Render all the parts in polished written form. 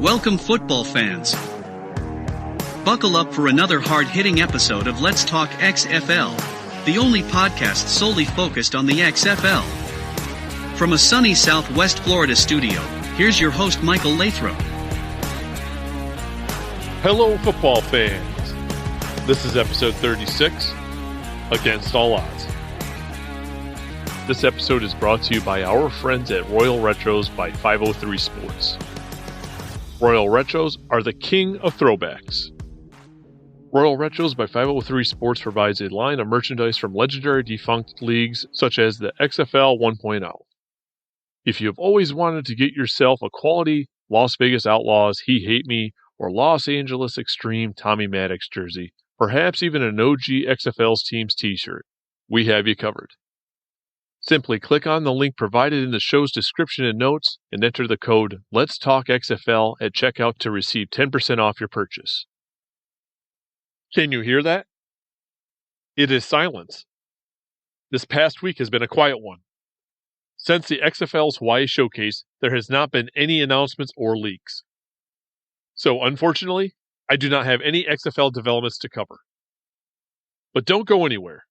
Welcome, football fans. Buckle up for another hard-hitting episode of Let's Talk XFL, the only podcast solely focused on the XFL. From a sunny Southwest Florida studio, here's your host, Michael Lathrop. Hello, football fans. This is episode 36, Against All Odds. This episode is brought to you by our friends at Royal Retros by 503 Sports. Royal Retros are the king of throwbacks. Royal Retros by 503 Sports provides a line of merchandise from legendary defunct leagues such as the XFL 1.0. If you have always wanted to get yourself a quality Las Vegas Outlaws He Hate Me or Los Angeles Extreme Tommy Maddox jersey, perhaps even an OG XFL's team's t-shirt, we have you covered. Simply click on the link provided in the show's description and notes and enter the code LETSTALKXFL at checkout to receive 10% off your purchase. Can you hear that? It is silence. This past week has been a quiet one. Since the XFL's Hawaii Showcase, there has not been any announcements or leaks. So, unfortunately, I do not have any XFL developments to cover. But don't go anywhere,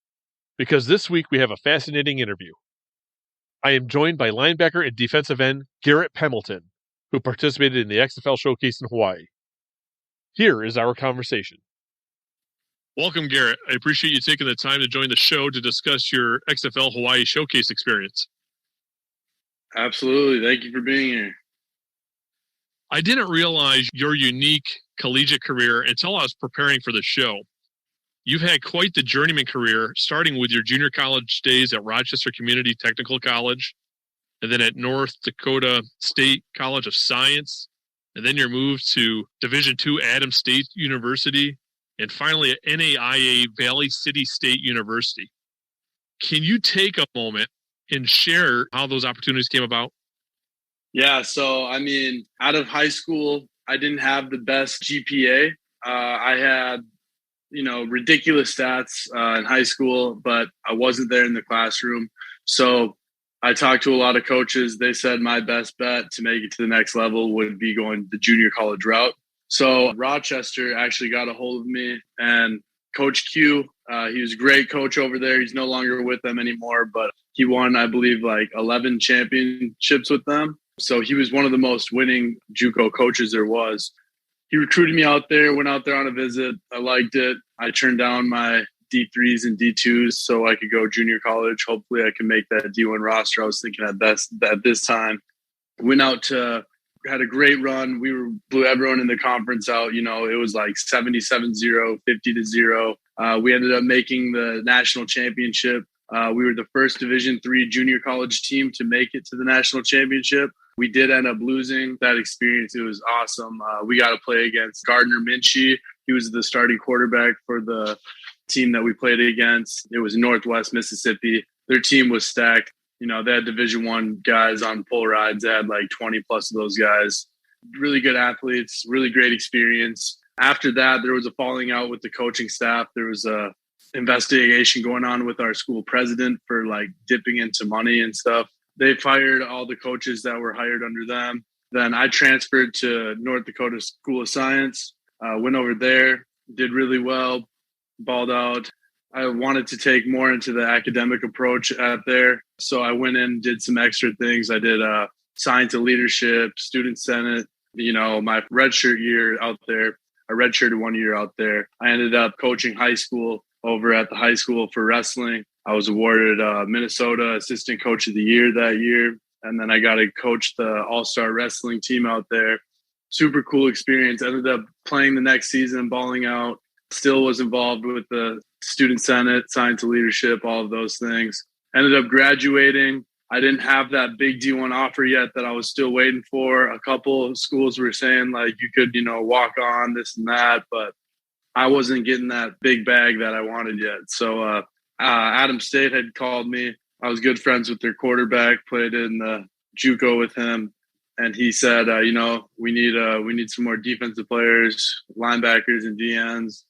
because this week we have a fascinating interview. I am joined by linebacker and defensive end Garrett Pemelton, who participated in the XFL Showcase in Hawaii. Here is our conversation. Welcome, Garrett. I appreciate you taking the time to join the show to discuss your XFL Hawaii Showcase experience. Absolutely. Thank you for being here. I didn't realize your unique collegiate career until I was preparing for the show. You've had quite the journeyman career, starting with your junior college days at Rochester Community Technical College, and then at North Dakota State College of Science, and then your move to Division II Adams State University, and finally at NAIA Valley City State University. Can you take a moment and share how those opportunities came about? Yeah, so, out of high school, I didn't have the best GPA. I had ridiculous stats in high school, but I wasn't there in the classroom. So I talked to a lot of coaches. They said my best bet to make it to the next level would be going the junior college route. So Rochester actually got a hold of me, and Coach Q, he was a great coach over there. He's no longer with them anymore, but he won, I believe, 11 championships with them. So he was one of the most winning JUCO coaches there was. He recruited me out there, went out there on a visit. I liked it. I turned down my D3s and D2s so I could go junior college. Hopefully I can make that D1 roster. I was thinking at this time. Went out to, had a great run. We blew everyone in the conference out. It was 77-0, 50-0. We ended up making the national championship. We were the first Division III junior college team to make it to the national championship. We did end up losing that experience. It was awesome. We got to play against Gardner Minshew. He was the starting quarterback for the team that we played against. It was Northwest Mississippi. Their team was stacked. They had Division I guys on full rides. They had 20 plus of those guys. Really good athletes, really great experience. After that, there was a falling out with the coaching staff. There was a investigation going on with our school president for dipping into money and stuff. They fired all the coaches that were hired under them. Then I transferred to North Dakota School of Science, went over there, did really well, balled out. I wanted to take more into the academic approach out there. So I went in, did some extra things. I did science and leadership, student senate, my redshirt year out there. I redshirted 1 year out there. I ended up coaching high school over at the high school for wrestling. I was awarded Minnesota Assistant Coach of the Year that year. And then I got to coach the all-star wrestling team out there. Super cool experience. Ended up playing the next season, balling out. Still was involved with the student senate, science and leadership, all of those things. Ended up graduating. I didn't have that big D1 offer yet that I was still waiting for. A couple of schools were saying you could, walk on this and that, but I wasn't getting that big bag that I wanted yet. So Adams State had called me. I was good friends with their quarterback, played in the JUCO with him. And he said, we need some more defensive players, linebackers and DNs.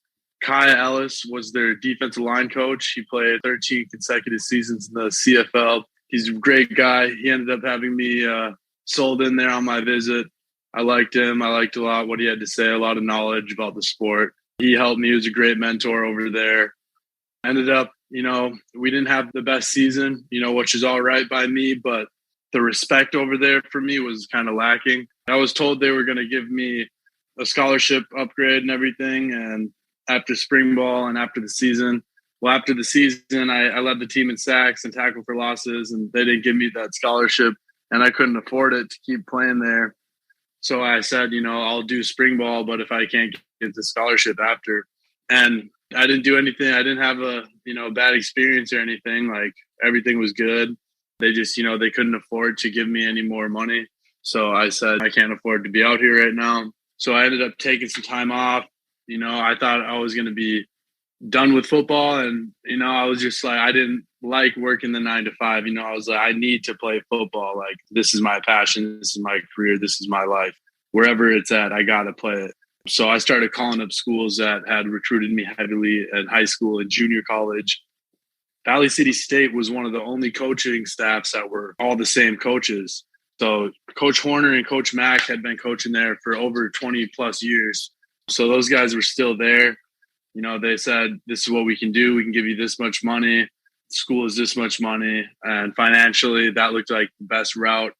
Kaya Ellis was their defensive line coach. He played 13 consecutive seasons in the CFL. He's a great guy. He ended up having me sold in there on my visit. I liked him. I liked a lot what he had to say, a lot of knowledge about the sport. He helped me. He was a great mentor over there. Ended up, we didn't have the best season, which is all right by me, but the respect over there for me was kind of lacking. I was told they were going to give me a scholarship upgrade and everything. And after spring ball and after the season, after the season, I led the team in sacks and tackle for losses, and they didn't give me that scholarship, and I couldn't afford it to keep playing there. So I said, I'll do spring ball, but if I can't get the scholarship after. And I didn't do anything. I didn't have a, bad experience or anything. Like, everything was good. They just, they couldn't afford to give me any more money. So I said, I can't afford to be out here right now. So I ended up taking some time off. I thought I was going to be done with football. And, I was just like, I didn't like working the 9 to 5. I was like, I need to play football. Like, this is my passion. This is my career. This is my life. Wherever it's at, I got to play it. So I started calling up schools that had recruited me heavily in high school and junior college. Valley City State was one of the only coaching staffs that were all the same coaches. So Coach Horner and Coach Mack had been coaching there for over 20 plus years. So those guys were still there. They said, this is what we can do. We can give you this much money. School is this much money. And financially, that looked like the best route.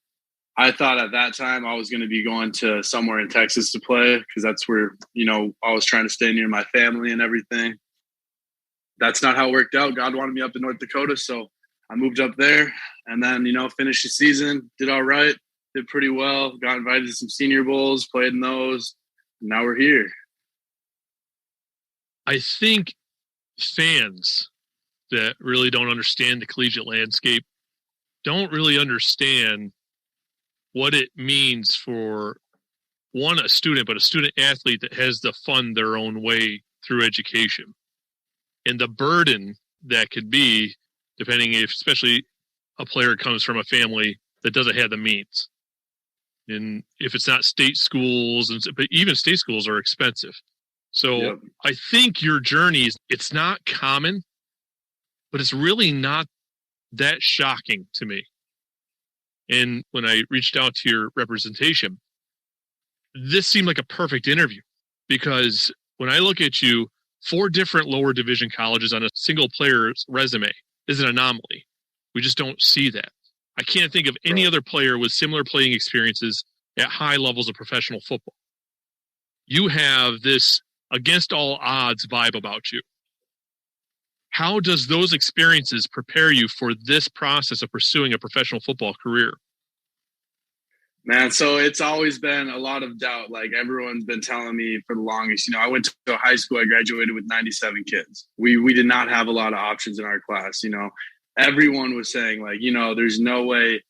I thought at that time I was going to be going to somewhere in Texas to play because that's where, I was trying to stay near my family and everything. That's not how it worked out. God wanted me up in North Dakota, so I moved up there and then, finished the season, did all right, did pretty well, got invited to some senior bowls, played in those, and now we're here. I think fans that really don't understand the collegiate landscape don't really understand what it means for, one, a student, but a student athlete that has to fund their own way through education. And the burden that could be, depending if, especially a player comes from a family that doesn't have the means. And if it's not state schools, but even state schools are expensive. So yep. I think your journey, it's not common, but it's really not that shocking to me. And when I reached out to your representation, this seemed like a perfect interview because when I look at you, 4 different lower division colleges on a single player's resume is an anomaly. We just don't see that. I can't think of any other player with similar playing experiences at high levels of professional football. You have this against all odds vibe about you. How does those experiences prepare you for this process of pursuing a professional football career? Man, so it's always been a lot of doubt. Like, everyone's been telling me for the longest. I went to a high school. I graduated with 97 kids. We did not have a lot of options in our class. Everyone was saying, like, there's no way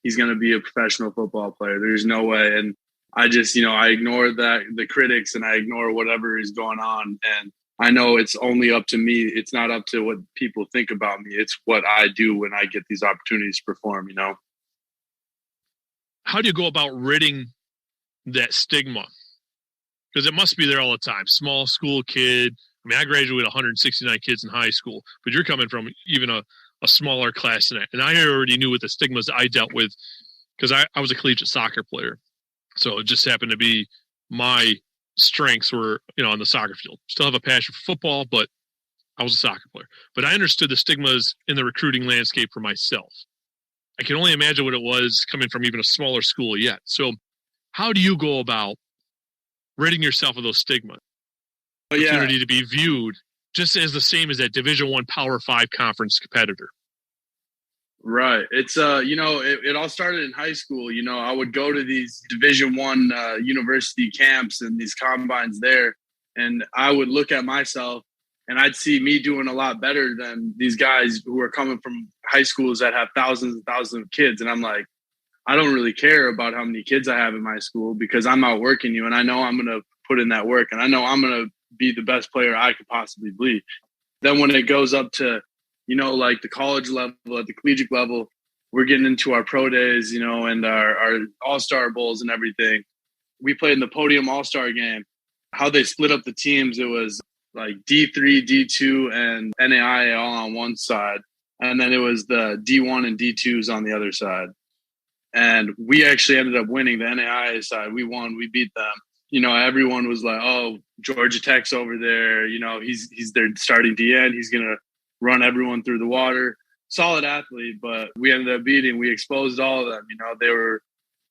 he's going to be a professional football player. There's no way. And I just, I ignore the critics, and I ignore whatever is going on. And I know it's only up to me. It's not up to what people think about me. It's what I do when I get these opportunities to perform, How do you go about ridding that stigma? Because it must be there all the time. Small school kid. I mean, I graduated with 169 kids in high school, but you're coming from even a smaller class than that. And I already knew what the stigmas I dealt with because I was a collegiate soccer player. So it just happened to be my strengths were, on the soccer field. Still have a passion for football, but I was a soccer player. But I understood the stigmas in the recruiting landscape for myself. I can only imagine what it was coming from even a smaller school yet. So how do you go about ridding yourself of those stigmas? Opportunity to be viewed just as the same as that Division I Power 5 conference competitor. Right. It's, it all started in high school. I would go to these Division I university camps and these combines there, and I would look at myself and I'd see me doing a lot better than these guys who are coming from high schools that have thousands and thousands of kids. And I'm like, I don't really care about how many kids I have in my school because I'm outworking you, and I know I'm going to put in that work, and I know I'm going to be the best player I could possibly be. Then when it goes up to, like the college level, at the collegiate level, we're getting into our pro days, and our all-star bowls and everything. We played in the Podium all-star game. How they split up the teams, it was like D3, D2, and NAIA all on one side. And then it was the D1 and D2s on the other side. And we actually ended up winning the NAIA side. We won. We beat them. Everyone was like, "Oh, Georgia Tech's over there. He's their starting DN. He's gonna run everyone through the water." Solid athlete, but we ended up beating. We exposed all of them.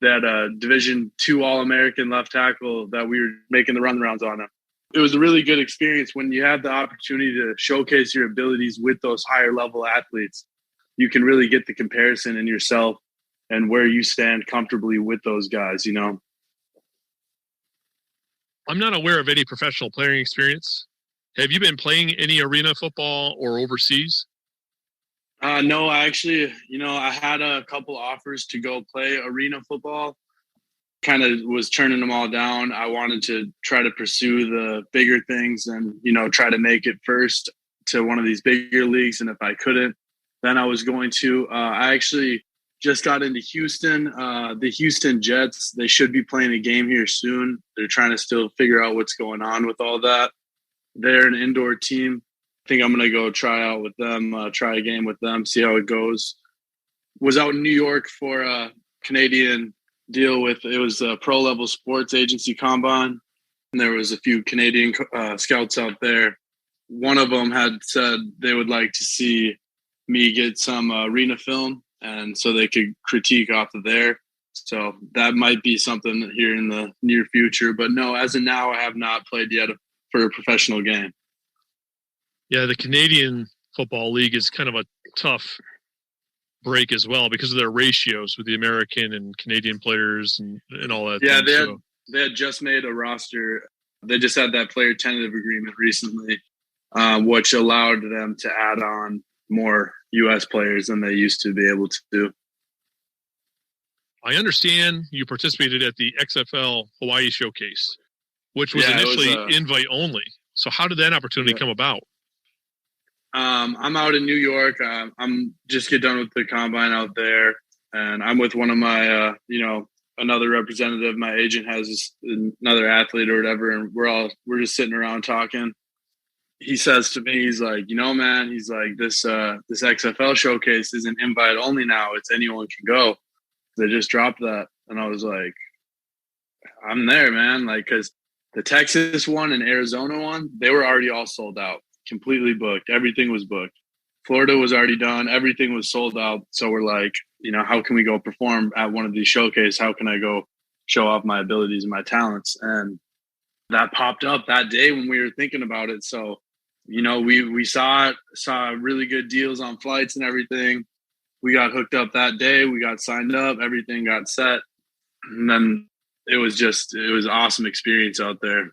They had a Division II All-American left tackle that we were making the run rounds on him. It was a really good experience when you have the opportunity to showcase your abilities with those higher level athletes. You can really get the comparison in yourself and where you stand comfortably with those guys, I'm not aware of any professional playing experience. Have you been playing any arena football or overseas? No, I actually, I had a couple offers to go play arena football. Kind of was turning them all down. I wanted to try to pursue the bigger things and, try to make it first to one of these bigger leagues. And if I couldn't, then I was going to. I actually just got into Houston. The Houston Jets, they should be playing a game here soon. They're trying to still figure out what's going on with all that. They're an indoor team. I think I'm going to go try out with them, try a game with them, see how it goes. Was out in New York for a Canadian deal with, it was a pro level sports agency combine. And there was a few Canadian scouts out there. One of them had said they would like to see me get some arena film, and so they could critique off of there. So that might be something here in the near future. But no, as of now, I have not played yet for a professional game. Yeah, the Canadian Football League is kind of a tough break as well because of their ratios with the American and Canadian players and all that. Yeah, they had just made a roster. They just had that player tentative agreement recently, which allowed them to add on more U.S. players than they used to be able to do. I understand you participated at the XFL Hawaii Showcase, which was initially invite only. So how did that opportunity come about? I'm out in New York. I'm just get done with the combine out there, and I'm with one of my, another representative. My agent has another athlete or whatever, and we're just sitting around talking. He says to me, he's like, man, he's like, this XFL Showcase isn't invite only now. It's anyone can go. They just dropped that, and I was like, I'm there, man. Like, because the Texas one and Arizona one, they were already all sold out. Completely booked. Everything was booked. Florida was already done. Everything was sold out. So we're like, how can we go perform at one of these showcases? How can I go show off my abilities and my talents? And that popped up that day when we were thinking about it. So, we saw really good deals on flights and everything. We got hooked up that day. We got signed up. Everything got set. And then it was an awesome experience out there.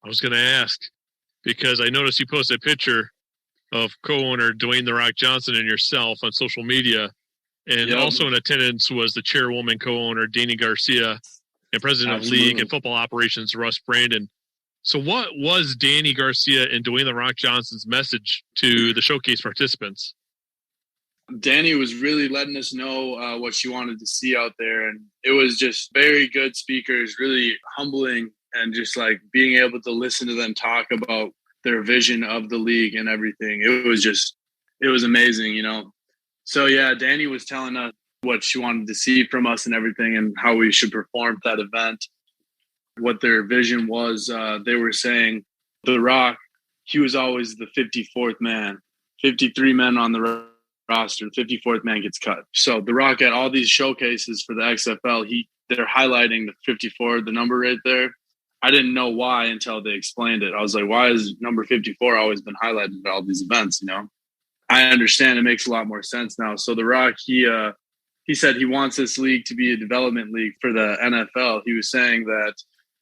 I was going to ask, because I noticed you posted a picture of co-owner Dwayne "The Rock" Johnson and yourself on social media. And also in attendance was the chairwoman co-owner, Danny Garcia, and president of league and football operations, Russ Brandon. So what was Danny Garcia and Dwayne "The Rock" Johnson's message to the showcase participants? Danny was really letting us know what she wanted to see out there. And it was just very good speakers, really humbling, and just like being able to listen to them talk about their vision of the league and everything. It was amazing, So yeah, Danny was telling us what she wanted to see from us and everything, and how we should perform at that event, what their vision was. They were saying The Rock, he was always the 54th man, 53 men on the roster, 54th man gets cut. So The Rock at all these showcases for the XFL, they're highlighting the 54, the number right there. I didn't know why until they explained it. I was like, why has number 54 always been highlighted at all these events? I understand. It makes a lot more sense now. So The Rock, he said he wants this league to be a development league for the NFL. He was saying that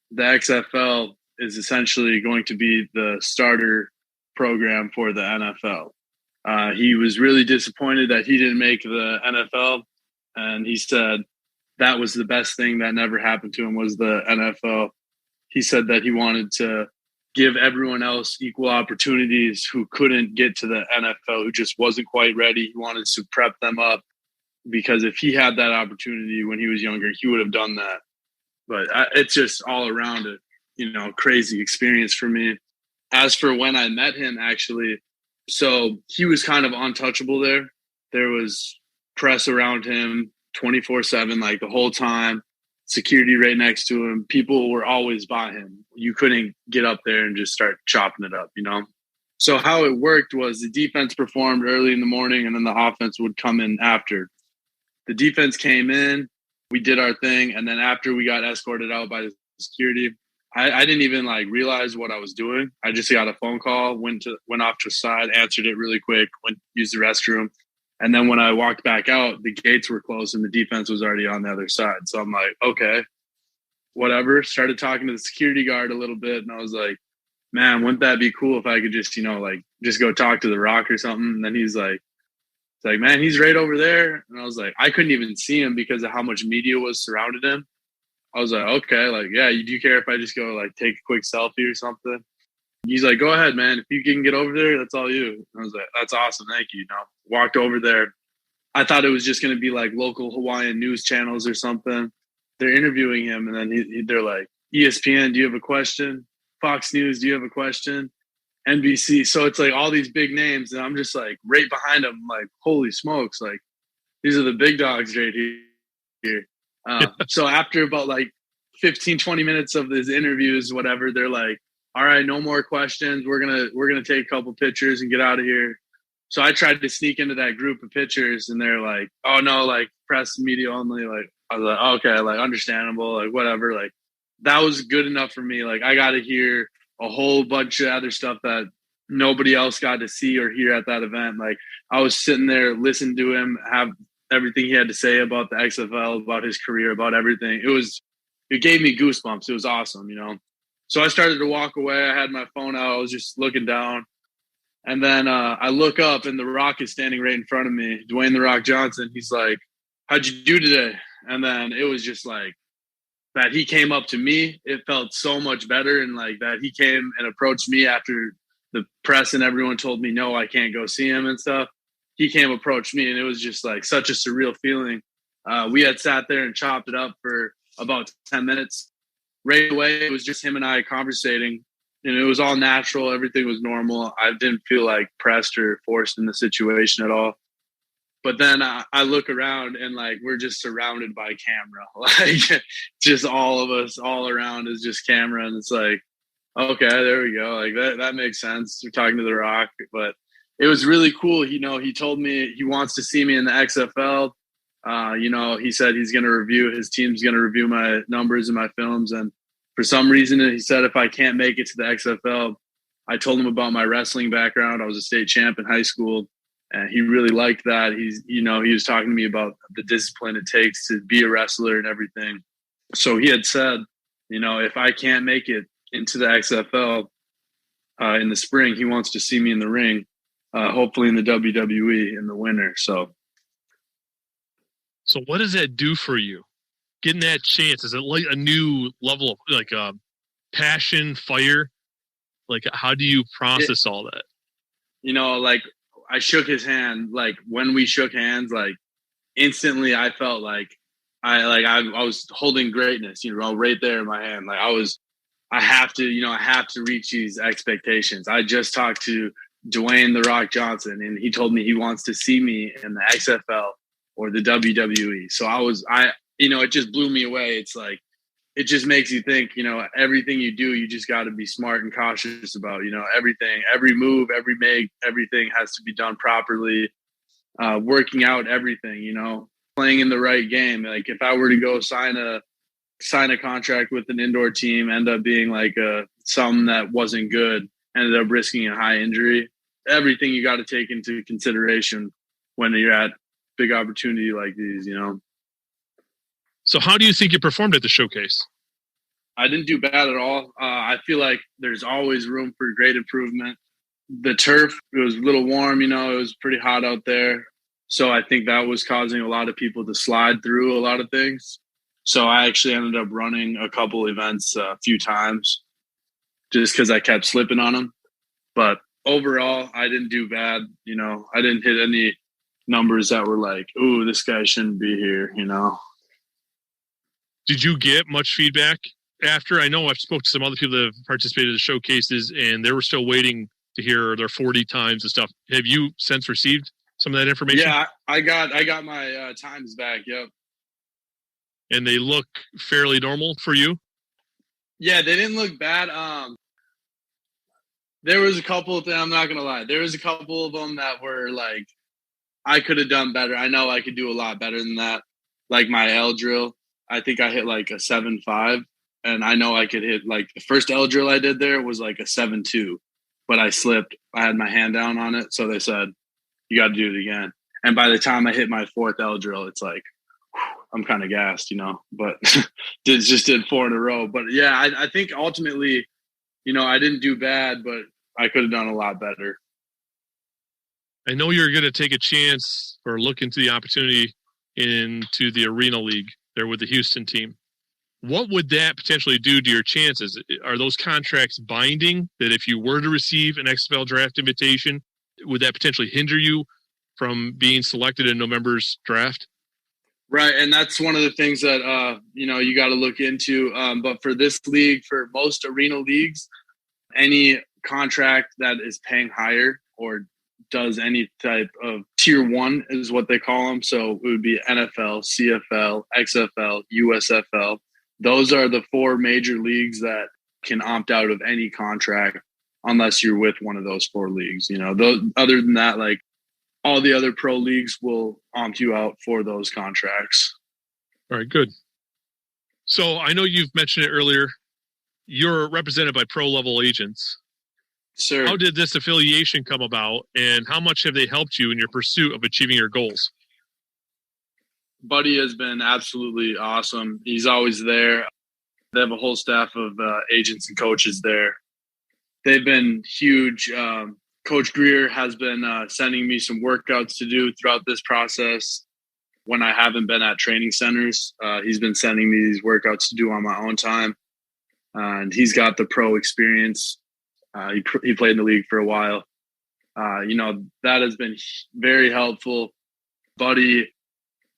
the XFL is essentially going to be the starter program for the NFL. He was really disappointed that he didn't make the NFL. And he said that was the best thing that never happened to him was the NFL. He said that he wanted to give everyone else equal opportunities who couldn't get to the NFL, who just wasn't quite ready. He wanted to prep them up, because if he had that opportunity when he was younger, he would have done that. But it's just all around it, crazy experience for me. As for when I met him, actually, so he was kind of untouchable there. There was press around him. 24/7, like the whole time. Security right next to him. People were always by him. You couldn't get up there and just start chopping it up, you know? So how it worked was the defense performed early in the morning, and then the offense would come in after. The defense came in, we did our thing, and then after we got escorted out by the security, I didn't even like realize what I was doing. I just got a phone call, went off to the side, answered it really quick, went used the restroom. And then when I walked back out, the gates were closed and the defense was already on the other side. So I'm like, okay, whatever. Started talking to the security guard a little bit. And I was like, man, wouldn't that be cool if I could just, just go talk to The Rock or something? And then he's like, man, he's right over there. And I was like, I couldn't even see him because of how much media was surrounded him. I was like, okay, like, yeah, do you care if I just go like take a quick selfie or something? He's like, go ahead, man. If you can get over there, that's all you. And I was like, that's awesome. Thank you. Walked over there. I thought it was just going to be like local Hawaiian news channels or something. They're interviewing him. And then they're like, ESPN, do you have a question? Fox News, do you have a question? NBC. So it's like all these big names. And I'm just like right behind them, like, holy smokes. Like, these are the big dogs right here. So after about like 15, 20 minutes of these interviews, whatever, they're like, all right, no more questions. We're gonna take a couple pictures and get out of here. So I tried to sneak into that group of pictures, and they're like, oh no, like press and media only. Like I was like, okay, like understandable, like whatever. Like that was good enough for me. Like I got to hear a whole bunch of other stuff that nobody else got to see or hear at that event. Like I was sitting there listening to him have everything he had to say about the XFL, about his career, about everything. It gave me goosebumps. It was awesome, So I started to walk away. I had my phone out. I was just looking down. And then I look up, and The Rock is standing right in front of me, Dwayne "The Rock" Johnson. He's like, how'd you do today? And then it was just like that he came up to me. It felt so much better. And like that he came and approached me after the press and everyone told me, no, I can't go see him and stuff. He came approach me, and it was just like such a surreal feeling. We had sat there and chopped it up for about 10 minutes. Right away, it was just him and I conversating, and it was all natural. Everything was normal. I didn't feel like pressed or forced in the situation at all. But then I look around, and like we're just surrounded by camera, like just all of us all around is just camera, and it's like, okay, there we go. Like that makes sense. We're talking to The Rock, but it was really cool. He told me he wants to see me in the XFL. He said his team's going to review my numbers and my films. And for some reason, he said if I can't make it to the XFL, I told him about my wrestling background. I was a state champ in high school, and he really liked that. He was talking to me about the discipline it takes to be a wrestler and everything. So he had said, if I can't make it into the XFL in the spring, he wants to see me in the ring, hopefully in the WWE in the winter. So what does that do for you? Getting that chance, is it like a new level of like passion, fire? Like how do you process all that? Like I shook his hand. Like when we shook hands, like instantly I felt like I was holding greatness, right there in my hand. Like I have to reach these expectations. I just talked to Dwayne "The Rock" Johnson, and he told me he wants to see me in the XFL or the WWE. So it just blew me away. It's like, it just makes you think, everything you do, you just got to be smart and cautious about, everything, every move, everything has to be done properly, working out everything, playing in the right game. Like if I were to go sign a contract with an indoor team, end up being like something that wasn't good, ended up risking a high injury, everything you got to take into consideration when you're at big opportunity like these, So how do you think you performed at the showcase? I didn't do bad at all. I feel like there's always room for great improvement. The turf, it was a little warm, it was pretty hot out there. So I think that was causing a lot of people to slide through a lot of things. So I actually ended up running a couple events a few times just because I kept slipping on them. But overall, I didn't do bad. I didn't hit any numbers that were like, ooh, this guy shouldn't be here, Did you get much feedback after? I know I've spoke to some other people that have participated in the showcases, and they were still waiting to hear their 40 times and stuff. Have you since received some of that information? Yeah, I got my times back. Yep. and they look fairly normal for you? Yeah, they didn't look bad. There was a couple of them, I'm not going to lie. There was a couple of them that were like, I could have done better. I know I could do a lot better than that. Like my L drill, I think I hit like a 7.5, and I know I could hit like the first L drill I did there was like a 7.2, but I slipped. I had my hand down on it. So they said, you got to do it again. And by the time I hit my fourth L drill, it's like, I'm kind of gassed, but just did 4 in a row. But yeah, I think ultimately, I didn't do bad, but I could have done a lot better. I know you're going to take a chance or look into the opportunity into the Arena League there with the Houston team. What would that potentially do to your chances? Are those contracts binding that if you were to receive an XFL draft invitation, would that potentially hinder you from being selected in November's draft? Right, and that's one of the things that, you got to look into. But for this league, for most arena leagues, any contract that is paying higher or does any type of tier 1 is what they call them. So it would be NFL, CFL, XFL, USFL. Those are the 4 major leagues that can opt out of any contract unless you're with one of those 4 leagues. Other than that, like all the other pro leagues will opt you out for those contracts. All right, good. So I know you've mentioned it earlier. You're represented by pro level agents. Sure. How did this affiliation come about, and how much have they helped you in your pursuit of achieving your goals? Buddy has been absolutely awesome. He's always there. They have a whole staff of agents and coaches there. They've been huge. Coach Greer has been sending me some workouts to do throughout this process. When I haven't been at training centers, he's been sending me these workouts to do on my own time. And he's got the pro experience. He played in the league for a while. That has been very helpful. Buddy,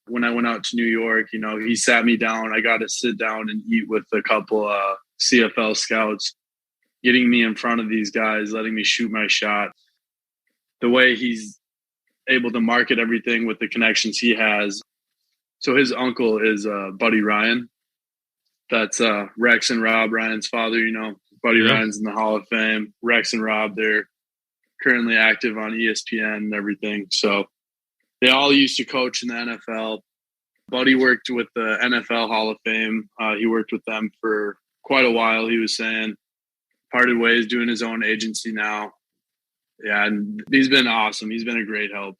when I went out to New York, he sat me down. I got to sit down and eat with a couple CFL scouts, getting me in front of these guys, letting me shoot my shot. The way he's able to market everything with the connections he has. So his uncle is Buddy Ryan. That's Rex and Rob Ryan's father. Buddy Ryan's in the Hall of Fame. Rex and Rob, they're currently active on ESPN and everything. So they all used to coach in the NFL. Buddy worked with the NFL Hall of Fame. He worked with them for quite a while, he was saying. Parted ways, doing his own agency now. Yeah, and he's been awesome. He's been a great help.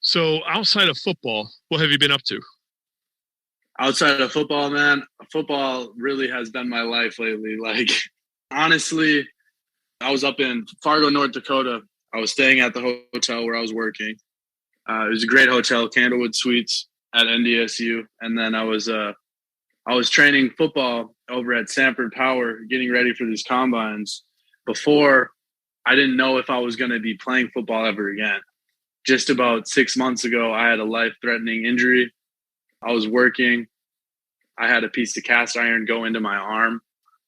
So outside of football, what have you been up to? Outside of football, man, football really has been my life lately. Like, honestly, I was up in Fargo, North Dakota. I was staying at the hotel where I was working. It was a great hotel, Candlewood Suites at NDSU. And then I was training football over at Sanford Power, getting ready for these combines. Before, I didn't know if I was going to be playing football ever again. Just about 6 months ago, I had a life-threatening injury. I was working. I had a piece of cast iron go into my arm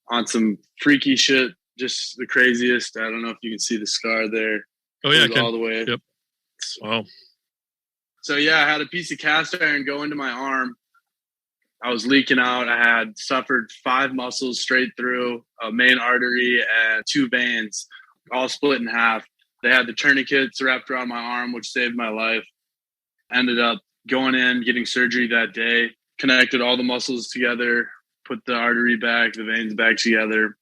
on some freaky shit, just the craziest. I don't know if you can see the scar there. Oh, yeah. All the way. Yep. Wow. So, yeah, I had a piece of cast iron go into my arm. I was leaking out. I had suffered 5 muscles straight through, a main artery and 2 veins, all split in half. They had the tourniquets wrapped around my arm, which saved my life. Ended up going in, getting surgery that day, connected all the muscles together, put the artery back, the veins back together.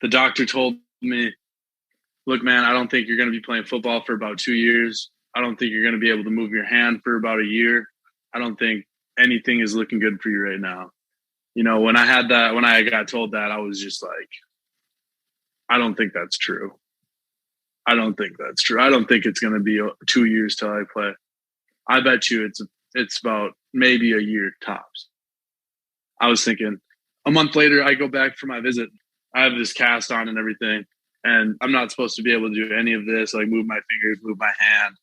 The doctor told me, look, man, I don't think you're going to be playing football for about 2 years. I don't think you're going to be able to move your hand for about a year. I don't think anything is looking good for you right now. When I got told that, I was just like, I don't think that's true. I don't think that's true. I don't think it's going to be 2 years till I play. I bet you it's about maybe a year tops. I was thinking a month later, I go back for my visit. I have this cast on and everything, and I'm not supposed to be able to do any of this, like move my fingers, move my hand.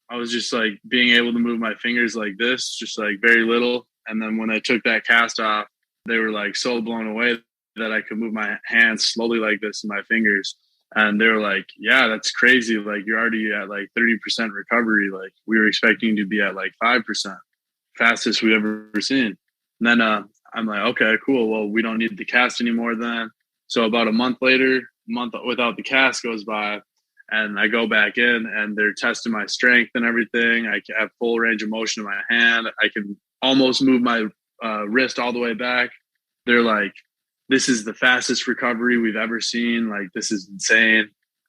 I was just like being able to move my fingers like this, just like very little. And then when I took that cast off, they were like so blown away that I could move my hands slowly like this in my fingers. And they were like, yeah, that's crazy. Like, you're already at like 30% recovery. Like, we were expecting to be at like 5%. fastest we've ever seen. And then I'm like, okay, cool. Well, we don't need the cast anymore then. So about a month later, month without the cast goes by, and I go back in and they're testing my strength and everything. I have full range of motion in my hand. I can almost move my wrist all the way back. They're like, this is the fastest recovery we've ever seen. Like, this is insane.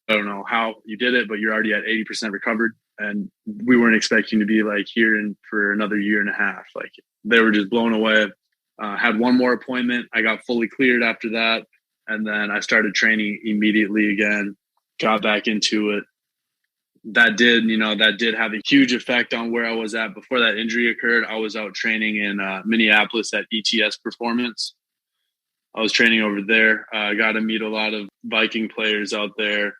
I don't know how you did it, but you're already at 80% recovered. And we weren't expecting to be like here for another year and a half. Like, they were just blown away. Had one more appointment. I got fully cleared after that. And then I started training immediately again, got back into it. That did have a huge effect on where I was at before that injury occurred. I was out training in Minneapolis at ETS Performance. I was training over there. I got to meet a lot of Viking players out there.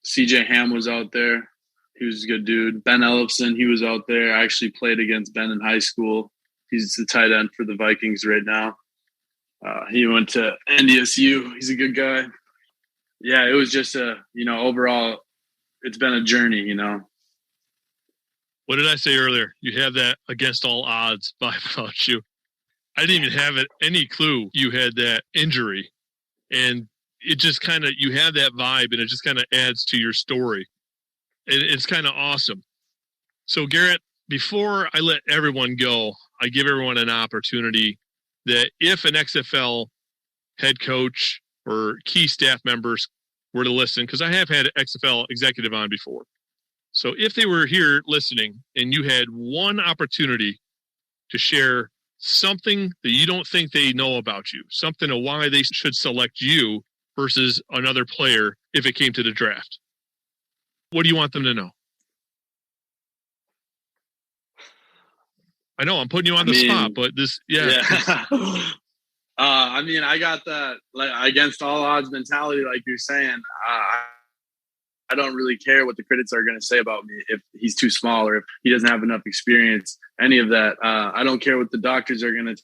CJ Ham was out there. He was a good dude. Ben Ellefson, he was out there. I actually played against Ben in high school. He's the tight end for the Vikings right now. He went to NDSU. He's a good guy. Yeah, it was just overall, it's been a journey, What did I say earlier? You have that against all odds vibe about you. I didn't even have any clue you had that injury. And it just kind of, you have that vibe and it just kind of adds to your story. It's kind of awesome. So Garrett, before I let everyone go, I give everyone an opportunity that if an XFL head coach or key staff members were to listen, because I have had an XFL executive on before. So if they were here listening and you had one opportunity to share something that you don't think they know about you, something of why they should select you versus another player if it came to the draft, what do you want them to know? I know I'm putting you on the spot, but yeah. I got that against all odds mentality, like you're saying. I don't really care what the critics are going to say about me if he's too small or if he doesn't have enough experience, any of that. I don't care what the doctors are going to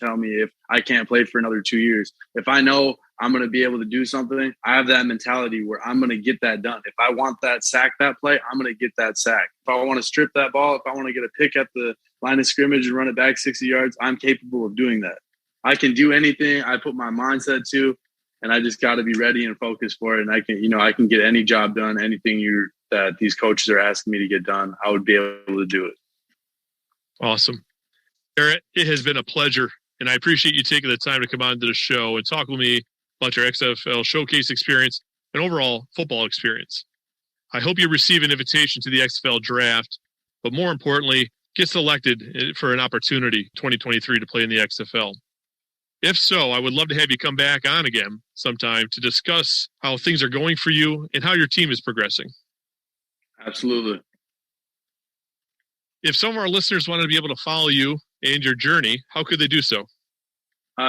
tell me if I can't play for another 2 years. If I know I'm going to be able to do something, I have that mentality where I'm going to get that done. If I want that sack, that play, I'm going to get that sack. If I want to strip that ball, if I want to get a pick at the line of scrimmage and run it back 60 yards, I'm capable of doing that. I can do anything I put my mindset to, and I just got to be ready and focused for it. And I can get any job done, anything that these coaches are asking me to get done, I would be able to do it. Awesome. Garrett, it has been a pleasure, and I appreciate you taking the time to come on to the show and talk with me about your XFL Showcase experience and overall football experience. I hope you receive an invitation to the XFL Draft, but more importantly, get selected for an opportunity 2023 to play in the XFL. If so, I would love to have you come back on again sometime to discuss how things are going for you and how your team is progressing. Absolutely. If some of our listeners wanted to be able to follow you and your journey, how could they do so?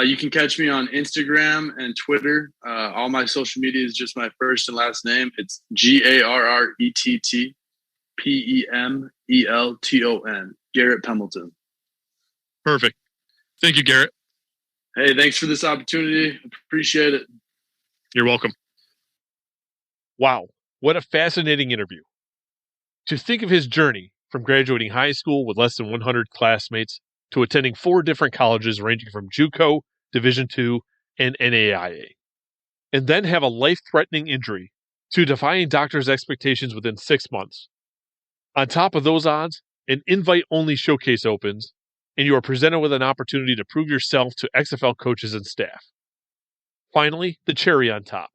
You can catch me on Instagram and Twitter. All my social media is just my first and last name. It's GarrettPemelton. Garrett Pemelton. Perfect. Thank you, Garrett. Hey, thanks for this opportunity. Appreciate it. You're welcome. Wow, what a fascinating interview. To think of his journey from graduating high school with less than 100 classmates to attending 4 different colleges ranging from JUCO, Division II, and NAIA, and then have a life-threatening injury to defying doctors' expectations within 6 months. On top of those odds, an invite-only showcase opens, and you are presented with an opportunity to prove yourself to XFL coaches and staff. Finally, the cherry on top.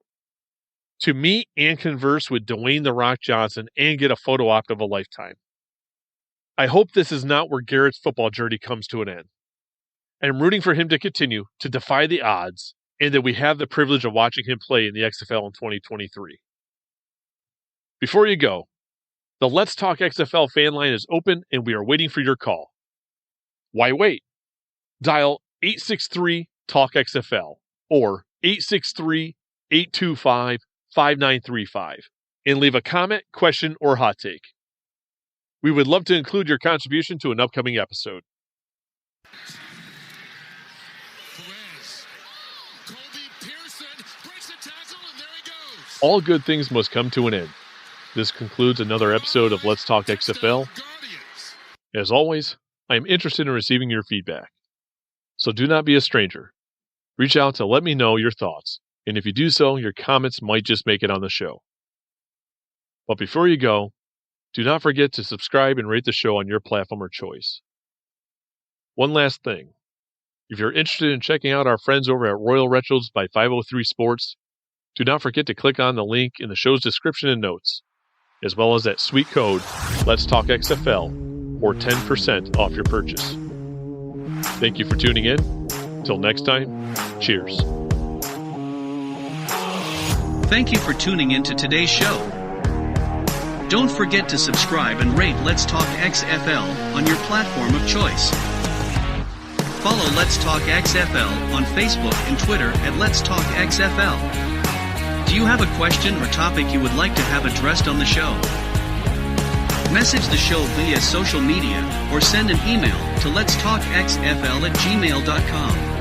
To meet and converse with Dwayne "The Rock" Johnson and get a photo op of a lifetime. I hope this is not where Garrett's football journey comes to an end. I'm rooting for him to continue to defy the odds and that we have the privilege of watching him play in the XFL in 2023. Before you go, the Let's Talk XFL fan line is open and we are waiting for your call. Why wait? Dial 863-TALK-XFL or 863-825-5935 and leave a comment, question, or hot take. We would love to include your contribution to an upcoming episode. All good things must come to an end. This concludes another episode of Let's Talk XFL. As always, I am interested in receiving your feedback. So do not be a stranger. Reach out to let me know your thoughts, and if you do so, your comments might just make it on the show. But before you go, do not forget to subscribe and rate the show on your platform of choice. One last thing. If you're interested in checking out our friends over at Royal Retros by 503 Sports, do not forget to click on the link in the show's description and notes, as well as that sweet code, LETSTALKXFL, for 10% off your purchase. Thank you for tuning in. Till next time, cheers. Thank you for tuning in to today's show. Don't forget to subscribe and rate Let's Talk XFL on your platform of choice. Follow Let's Talk XFL on Facebook and Twitter at Let's Talk XFL. Do you have a question or topic you would like to have addressed on the show? Message the show via social media or send an email to letstalkxfl@gmail.com.